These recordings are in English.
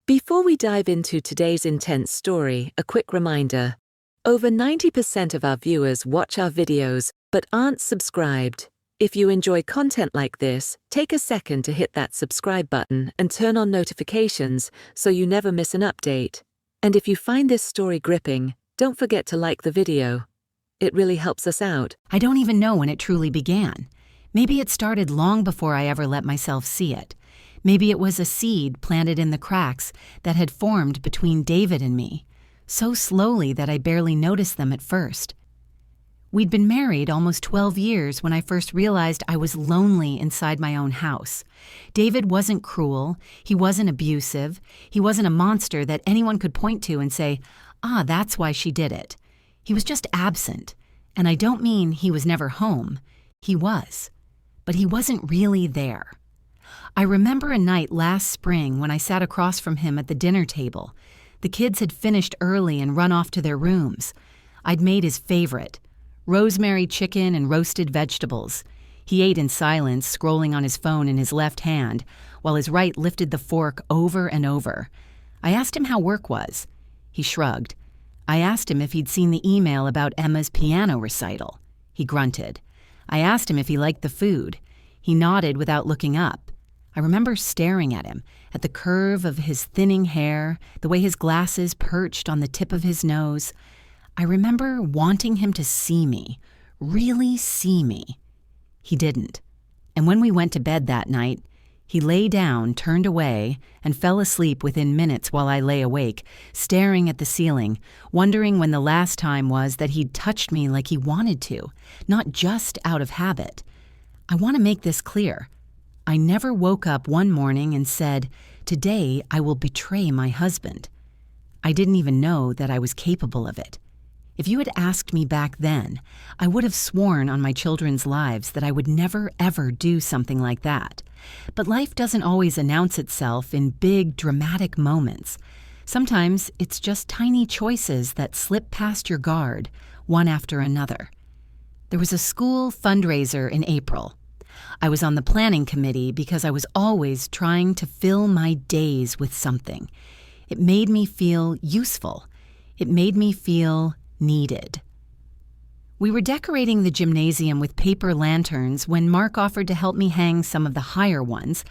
Before we dive into today's intense story, a quick reminder. Over 90% of our viewers watch our videos but aren't subscribed. If you enjoy content like this, take a second to hit that subscribe button and turn on notifications so you never miss an update. And if you find this story gripping, don't forget to like the video. It really helps us out. I don't even know when it truly began. Maybe it started long before I ever let myself see it. Maybe it was a seed planted in the cracks that had formed between David and me, so slowly that I barely noticed them at first. We'd been married almost 12 years when I first realized I was lonely inside my own house. David wasn't cruel, he wasn't abusive, he wasn't a monster that anyone could point to and say, that's why she did it. He was just absent, and I don't mean he was never home. He was, but he wasn't really there. I remember a night last spring when I sat across from him at the dinner table. The kids had finished early and run off to their rooms. I'd made his favorite, rosemary chicken and roasted vegetables. He ate in silence, scrolling on his phone in his left hand, while his right lifted the fork over and over. I asked him how work was. He shrugged. I asked him if he'd seen the email about Emma's piano recital. He grunted. I asked him if he liked the food. He nodded without looking up. I remember staring at him, at the curve of his thinning hair, the way his glasses perched on the tip of his nose. I remember wanting him to see me, really see me. He didn't. And when we went to bed that night, he lay down, turned away, and fell asleep within minutes while I lay awake, staring at the ceiling, wondering when the last time was that he'd touched me like he wanted to, not just out of habit. I want to make this clear. I never woke up one morning and said, "Today I will betray my husband." I didn't even know that I was capable of it. If you had asked me back then, I would have sworn on my children's lives that I would never, ever do something like that. But life doesn't always announce itself in big, dramatic moments. Sometimes it's just tiny choices that slip past your guard, one after another. There was a school fundraiser in April. I was on the planning committee because I was always trying to fill my days with something. It made me feel useful. It made me feel needed. We were decorating the gymnasium with paper lanterns when Mark offered to help me hang some of the higher ones.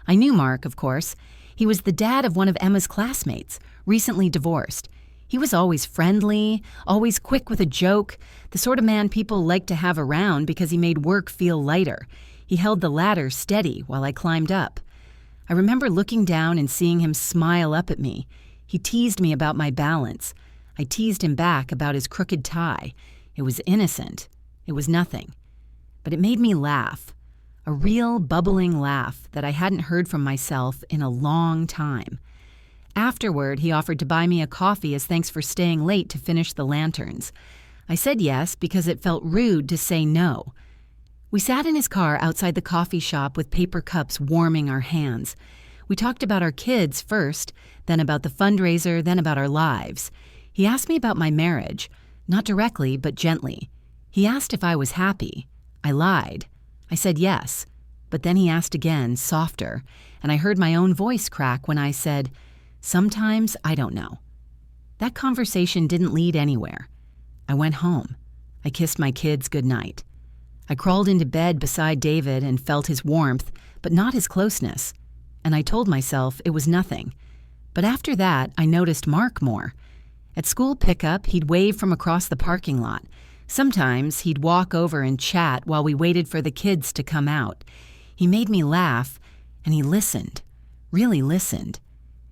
I knew Mark, of course. He was the dad of one of Emma's classmates, recently divorced. He was always friendly, always quick with a joke, the sort of man people liked to have around because he made work feel lighter. He held the ladder steady while I climbed up. I remember looking down and seeing him smile up at me. He teased me about my balance. I teased him back about his crooked tie. It was innocent. It was nothing. But it made me laugh. A real bubbling laugh that I hadn't heard from myself in a long time. Afterward, he offered to buy me a coffee as thanks for staying late to finish the lanterns. I said yes because it felt rude to say no. We sat in his car outside the coffee shop with paper cups warming our hands. We talked about our kids first, then about the fundraiser, then about our lives. He asked me about my marriage, not directly, but gently. He asked if I was happy. I lied. I said yes, but then he asked again, softer, and I heard my own voice crack when I said, "Sometimes I don't know." That conversation didn't lead anywhere. I went home. I kissed my kids goodnight. I crawled into bed beside David and felt his warmth, but not his closeness. And I told myself it was nothing. But after that, I noticed Mark more. At school pickup, he'd wave from across the parking lot. Sometimes he'd walk over and chat while we waited for the kids to come out. He made me laugh, and he listened, really listened.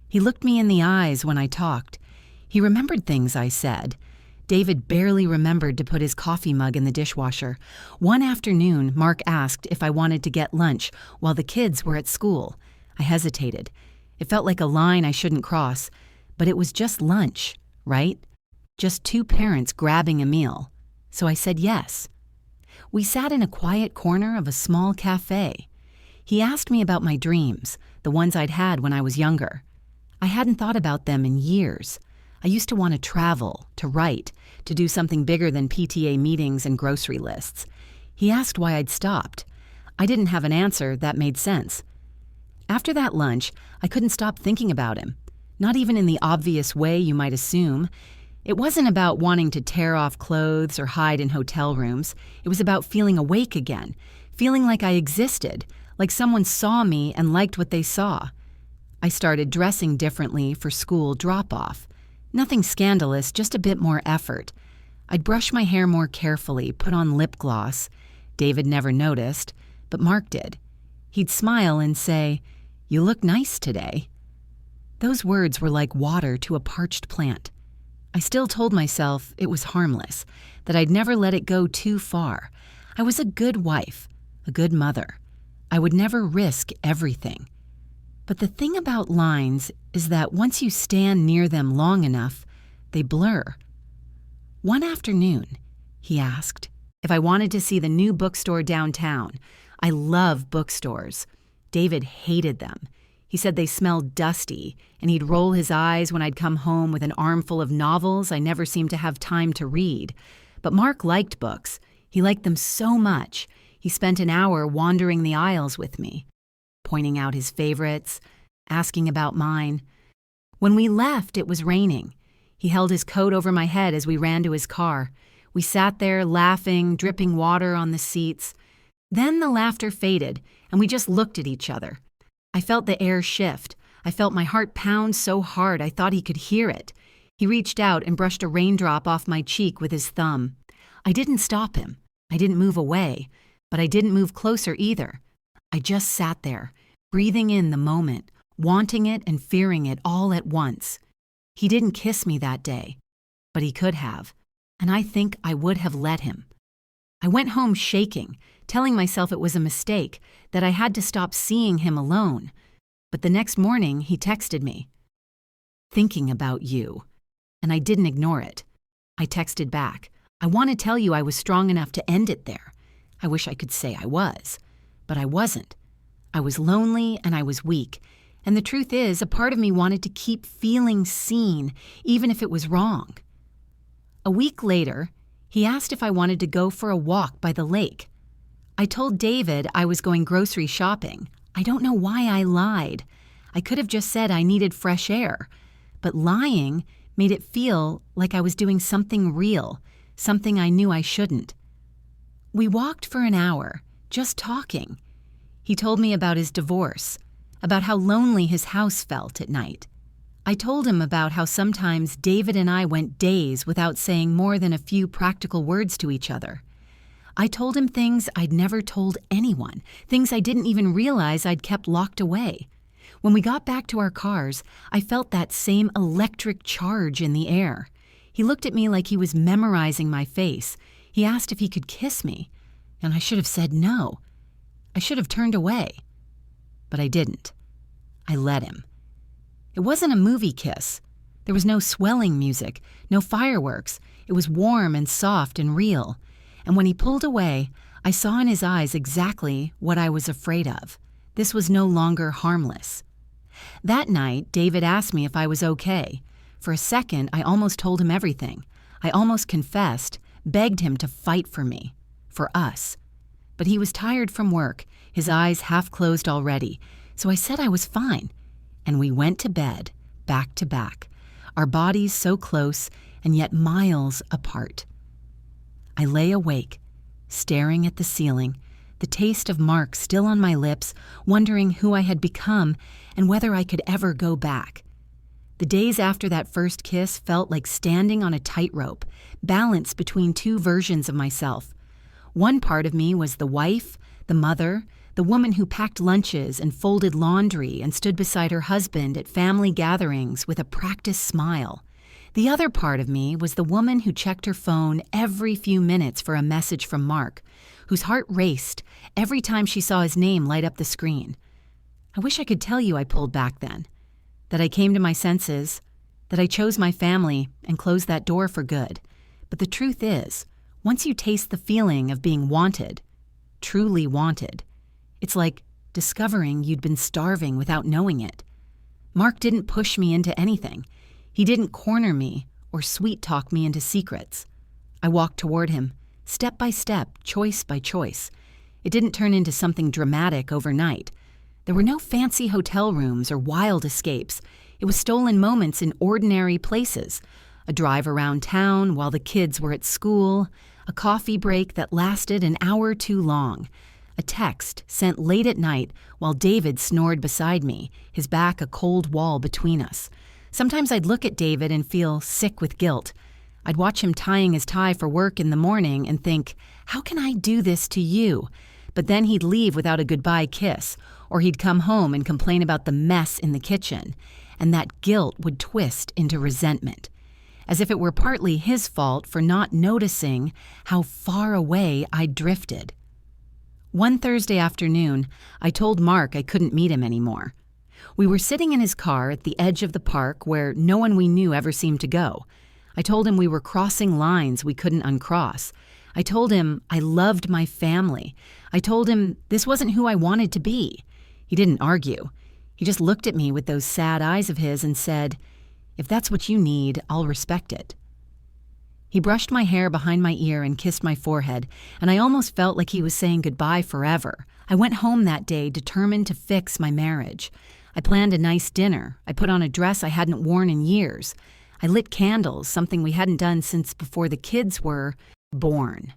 He looked me in the eyes when I talked. He remembered things I said. David barely remembered to put his coffee mug in the dishwasher. One afternoon, Mark asked if I wanted to get lunch while the kids were at school. I hesitated. It felt like a line I shouldn't cross, but it was just lunch, right? Just two parents grabbing a meal. So I said yes. We sat in a quiet corner of a small cafe. He asked me about my dreams, the ones I'd had when I was younger. I hadn't thought about them in years. I used to want to travel, to write, to do something bigger than PTA meetings and grocery lists. He asked why I'd stopped. I didn't have an answer that made sense. After that lunch, I couldn't stop thinking about him. not even in the obvious way you might assume. It wasn't about wanting to tear off clothes or hide in hotel rooms. It was about feeling awake again, feeling like I existed, like someone saw me and liked what they saw. I started dressing differently for school drop-off. Nothing scandalous, just a bit more effort. I'd brush my hair more carefully, put on lip gloss. David never noticed, but Mark did. He'd smile and say, "You look nice today." Those words were like water to a parched plant. I still told myself it was harmless, that I'd never let it go too far. I was a good wife, a good mother. I would never risk everything. But the thing about lines is that once you stand near them long enough, they blur. One afternoon, he asked if I wanted to see the new bookstore downtown. I love bookstores. David hated them. He said they smelled dusty, and he'd roll his eyes when I'd come home with an armful of novels I never seemed to have time to read. But Mark liked books. He liked them so much. He spent an hour wandering the aisles with me, pointing out his favorites, asking about mine. When we left, it was raining. He held his coat over my head as we ran to his car. We sat there laughing, dripping water on the seats. Then the laughter faded, and we just looked at each other. I felt the air shift. I felt my heart pound so hard I thought he could hear it. He reached out and brushed a raindrop off my cheek with his thumb. I didn't stop him. I didn't move away, but I didn't move closer either. I just sat there, breathing in the moment, wanting it and fearing it all at once. He didn't kiss me that day, but he could have, and I think I would have let him. I went home shaking, telling myself it was a mistake, that I had to stop seeing him alone. But the next morning, he texted me, "Thinking about you." And I didn't ignore it. I texted back, "I want to tell you I was strong enough to end it there." I wish I could say I was, but I wasn't. I was lonely and I was weak. And the truth is, a part of me wanted to keep feeling seen, even if it was wrong. A week later, he asked if I wanted to go for a walk by the lake. I told David I was going grocery shopping. I don't know why I lied. I could have just said I needed fresh air, but lying made it feel like I was doing something real, something I knew I shouldn't. We walked for an hour, just talking. He told me about his divorce, about how lonely his house felt at night. I told him about how sometimes David and I went days without saying more than a few practical words to each other. I told him things I'd never told anyone, things I didn't even realize I'd kept locked away. When we got back to our cars, I felt that same electric charge in the air. He looked at me like he was memorizing my face. He asked if he could kiss me, and I should have said no. I should have turned away, but I didn't. I let him. It wasn't a movie kiss. There was no swelling music, no fireworks. It was warm and soft and real. And when he pulled away, I saw in his eyes exactly what I was afraid of. This was no longer harmless. That night, David asked me if I was okay. For a second, I almost told him everything. I almost confessed, begged him to fight for me, for us. But he was tired from work, his eyes half closed already, so I said I was fine. And we went to bed, back to back, our bodies so close and yet miles apart. I lay awake, staring at the ceiling, the taste of Mark still on my lips, wondering who I had become and whether I could ever go back. The days after that first kiss felt like standing on a tightrope, balanced between two versions of myself. One part of me was the wife, the mother, the woman who packed lunches and folded laundry and stood beside her husband at family gatherings with a practiced smile. The other part of me was the woman who checked her phone every few minutes for a message from Mark, whose heart raced every time she saw his name light up the screen. I wish I could tell you I pulled back then, that I came to my senses, that I chose my family and closed that door for good. But the truth is, once you taste the feeling of being wanted, truly wanted, it's like discovering you'd been starving without knowing it. Mark didn't push me into anything. He didn't corner me or sweet-talk me into secrets. I walked toward him, step by step, choice by choice. It didn't turn into something dramatic overnight. There were no fancy hotel rooms or wild escapes. It was stolen moments in ordinary places. A drive around town while the kids were at school, a coffee break that lasted an hour too long, a text sent late at night while David snored beside me, his back a cold wall between us. Sometimes I'd look at David and feel sick with guilt. I'd watch him tying his tie for work in the morning and think, how can I do this to you? But then he'd leave without a goodbye kiss, or he'd come home and complain about the mess in the kitchen, and that guilt would twist into resentment, as if it were partly his fault for not noticing how far away I'd drifted. One Thursday afternoon, I told Mark I couldn't meet him anymore. We were sitting in his car at the edge of the park where no one we knew ever seemed to go. I told him we were crossing lines we couldn't uncross. I told him I loved my family. I told him this wasn't who I wanted to be. He didn't argue. He just looked at me with those sad eyes of his and said, "If that's what you need, I'll respect it." He brushed my hair behind my ear and kissed my forehead, and I almost felt like he was saying goodbye forever. I went home that day determined to fix my marriage. I planned a nice dinner. I put on a dress I hadn't worn in years. I lit candles, something we hadn't done since before the kids were born.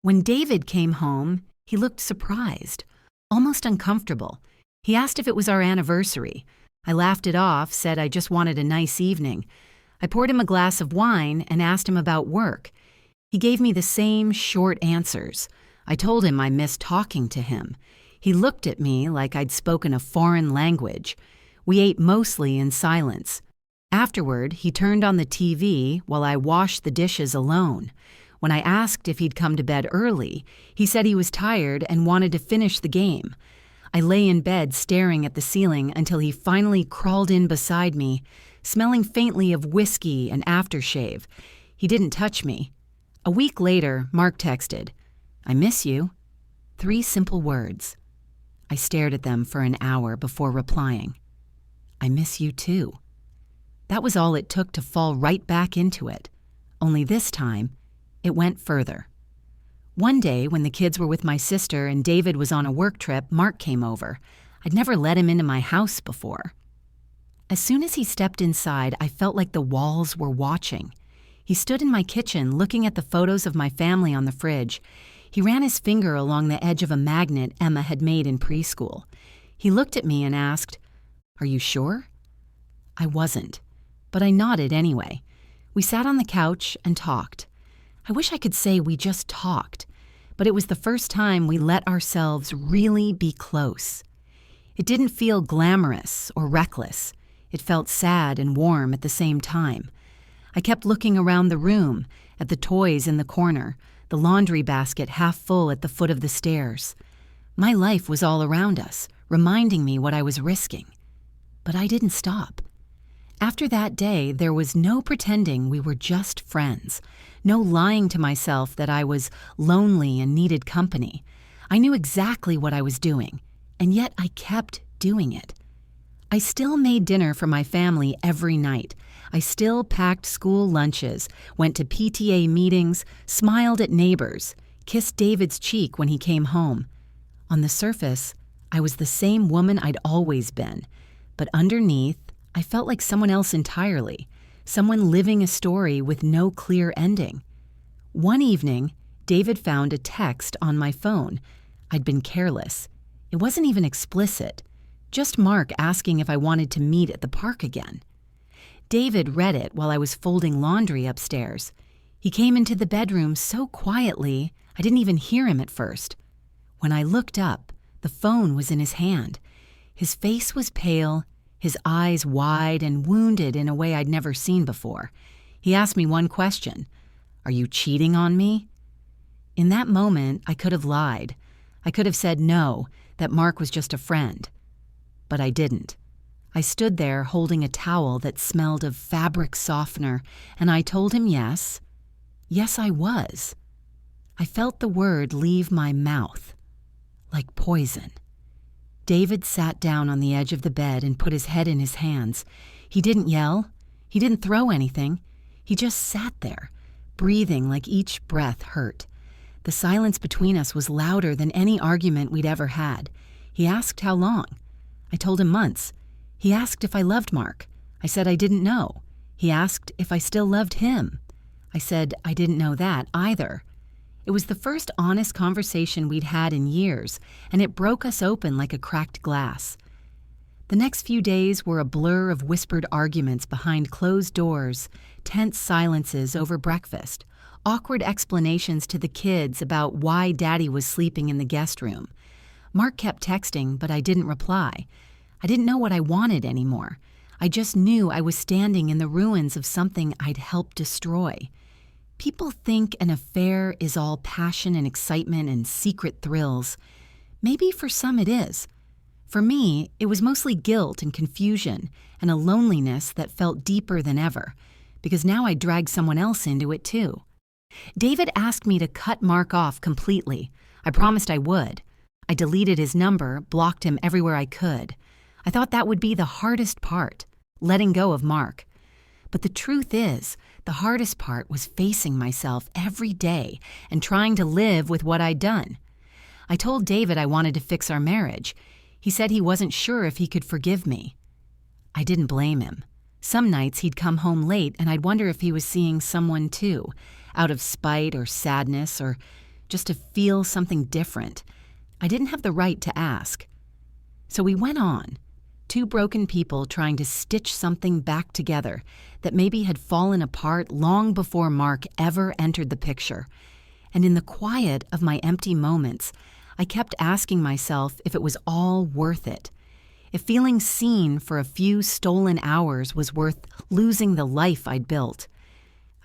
When David came home, he looked surprised, almost uncomfortable. He asked if it was our anniversary. I laughed it off, said I just wanted a nice evening. I poured him a glass of wine and asked him about work. He gave me the same short answers. I told him I missed talking to him. He looked at me like I'd spoken a foreign language. We ate mostly in silence. Afterward, he turned on the TV while I washed the dishes alone. When I asked if he'd come to bed early, he said he was tired and wanted to finish the game. I lay in bed staring at the ceiling until he finally crawled in beside me, smelling faintly of whiskey and aftershave. He didn't touch me. A week later, Mark texted, "I miss you." 3 simple words. I stared at them for an hour before replying, "I miss you too." That was all it took to fall right back into it. Only this time, it went further. One day, when the kids were with my sister and David was on a work trip, Mark came over. I'd never let him into my house before. As soon as he stepped inside, I felt like the walls were watching. He stood in my kitchen looking at the photos of my family on the fridge. He ran his finger along the edge of a magnet Emma had made in preschool. He looked at me and asked, "Are you sure?" I wasn't, but I nodded anyway. We sat on the couch and talked. I wish I could say we just talked, but it was the first time we let ourselves really be close. It didn't feel glamorous or reckless. It felt sad and warm at the same time. I kept looking around the room, at the toys in the corner, the laundry basket half full at the foot of the stairs. My life was all around us, reminding me what I was risking. But I didn't stop. After that day, there was no pretending we were just friends, no lying to myself that I was lonely and needed company. I knew exactly what I was doing, and yet I kept doing it. I still made dinner for my family every night. I still packed school lunches, went to PTA meetings, smiled at neighbors, kissed David's cheek when he came home. On the surface, I was the same woman I'd always been, but underneath, I felt like someone else entirely, someone living a story with no clear ending. One evening, David found a text on my phone. I'd been careless. It wasn't even explicit, just Mark asking if I wanted to meet at the park again. David read it while I was folding laundry upstairs. He came into the bedroom so quietly, I didn't even hear him at first. When I looked up, the phone was in his hand. His face was pale, his eyes wide and wounded in a way I'd never seen before. He asked me one question, "Are you cheating on me?" In that moment, I could have lied. I could have said no, that Mark was just a friend. But I didn't. I stood there holding a towel that smelled of fabric softener, and I told him yes. Yes, I was. I felt the word leave my mouth, like poison. David sat down on the edge of the bed and put his head in his hands. He didn't yell. He didn't throw anything. He just sat there, breathing like each breath hurt. The silence between us was louder than any argument we'd ever had. He asked how long. I told him months. He asked if I loved Mark. I said I didn't know. He asked if I still loved him. I said I didn't know that either. It was the first honest conversation we'd had in years, and it broke us open like a cracked glass. The next few days were a blur of whispered arguments behind closed doors, tense silences over breakfast, awkward explanations to the kids about why Daddy was sleeping in the guest room. Mark kept texting, but I didn't reply. I didn't know what I wanted anymore. I just knew I was standing in the ruins of something I'd helped destroy. People think an affair is all passion and excitement and secret thrills. Maybe for some it is. For me, it was mostly guilt and confusion and a loneliness that felt deeper than ever, because now I dragged someone else into it too. David asked me to cut Mark off completely. I promised I would. I deleted his number, blocked him everywhere I could. I thought that would be the hardest part, letting go of Mark. But the truth is, the hardest part was facing myself every day and trying to live with what I'd done. I told David I wanted to fix our marriage. He said he wasn't sure if he could forgive me. I didn't blame him. Some nights he'd come home late and I'd wonder if he was seeing someone too, out of spite or sadness or just to feel something different. I didn't have the right to ask. So we went on, two broken people trying to stitch something back together that maybe had fallen apart long before Mark ever entered the picture. And in the quiet of my empty moments, I kept asking myself if it was all worth it. If feeling seen for a few stolen hours was worth losing the life I'd built.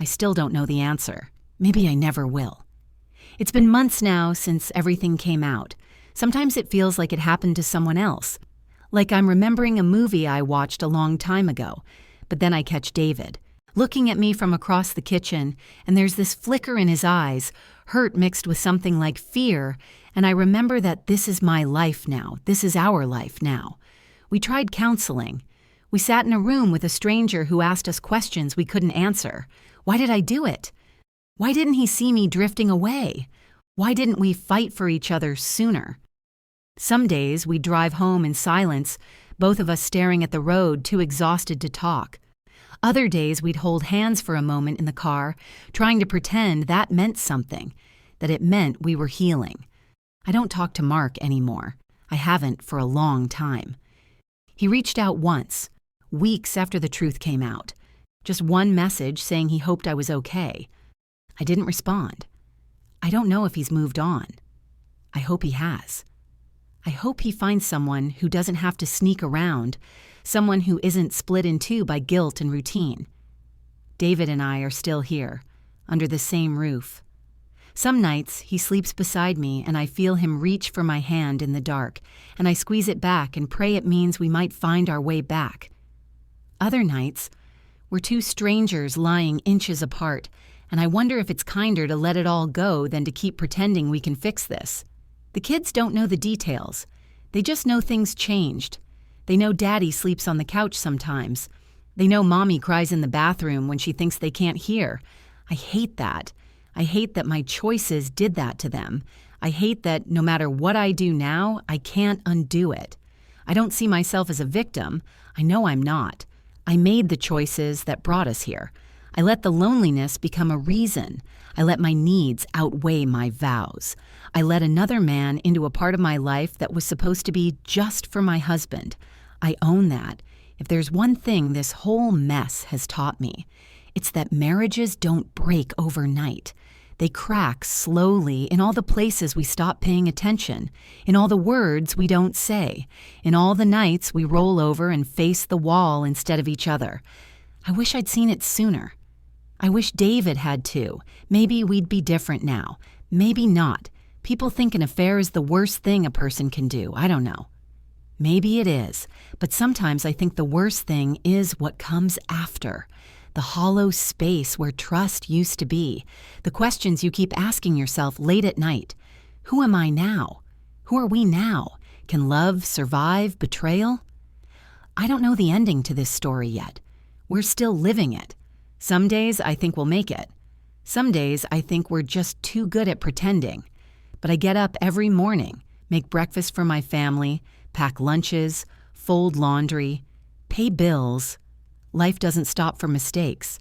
I still don't know the answer. Maybe I never will. It's been months now since everything came out. Sometimes it feels like it happened to someone else. Like I'm remembering a movie I watched a long time ago. But then I catch David, looking at me from across the kitchen, and there's this flicker in his eyes, hurt mixed with something like fear, and I remember that this is my life now. This is our life now. We tried counseling. We sat in a room with a stranger who asked us questions we couldn't answer. Why did I do it? Why didn't he see me drifting away? Why didn't we fight for each other sooner? Some days we'd drive home in silence, both of us staring at the road, too exhausted to talk. Other days we'd hold hands for a moment in the car, trying to pretend that meant something, that it meant we were healing. I don't talk to Mark anymore. I haven't for a long time. He reached out once, weeks after the truth came out. Just one message saying he hoped I was okay. I didn't respond. I don't know if he's moved on. I hope he has. I hope he finds someone who doesn't have to sneak around, someone who isn't split in two by guilt and routine. David and I are still here, under the same roof. Some nights he sleeps beside me and I feel him reach for my hand in the dark, and I squeeze it back and pray it means we might find our way back. Other nights, we're two strangers lying inches apart, and I wonder if it's kinder to let it all go than to keep pretending we can fix this. The kids don't know the details. They just know things changed. They know Daddy sleeps on the couch sometimes. They know Mommy cries in the bathroom when she thinks they can't hear. I hate that. I hate that my choices did that to them. I hate that no matter what I do now, I can't undo it. I don't see myself as a victim. I know I'm not. I made the choices that brought us here. I let the loneliness become a reason. I let my needs outweigh my vows. I let another man into a part of my life that was supposed to be just for my husband. I own that. If there's one thing this whole mess has taught me, it's that marriages don't break overnight. They crack slowly in all the places we stop paying attention, in all the words we don't say, in all the nights we roll over and face the wall instead of each other. I wish I'd seen it sooner. I wish David had too. Maybe we'd be different now. Maybe not. People think an affair is the worst thing a person can do. I don't know. Maybe it is, but sometimes I think the worst thing is what comes after. The hollow space where trust used to be. The questions you keep asking yourself late at night. Who am I now? Who are we now? Can love survive betrayal? I don't know the ending to this story yet. We're still living it. Some days I think we'll make it. Some days I think we're just too good at pretending. But I get up every morning, make breakfast for my family, pack lunches, fold laundry, pay bills. Life doesn't stop for mistakes.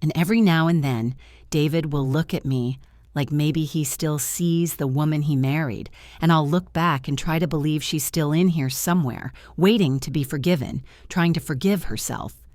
And every now and then, David will look at me like maybe he still sees the woman he married, and I'll look back and try to believe she's still in here somewhere, waiting to be forgiven, trying to forgive herself.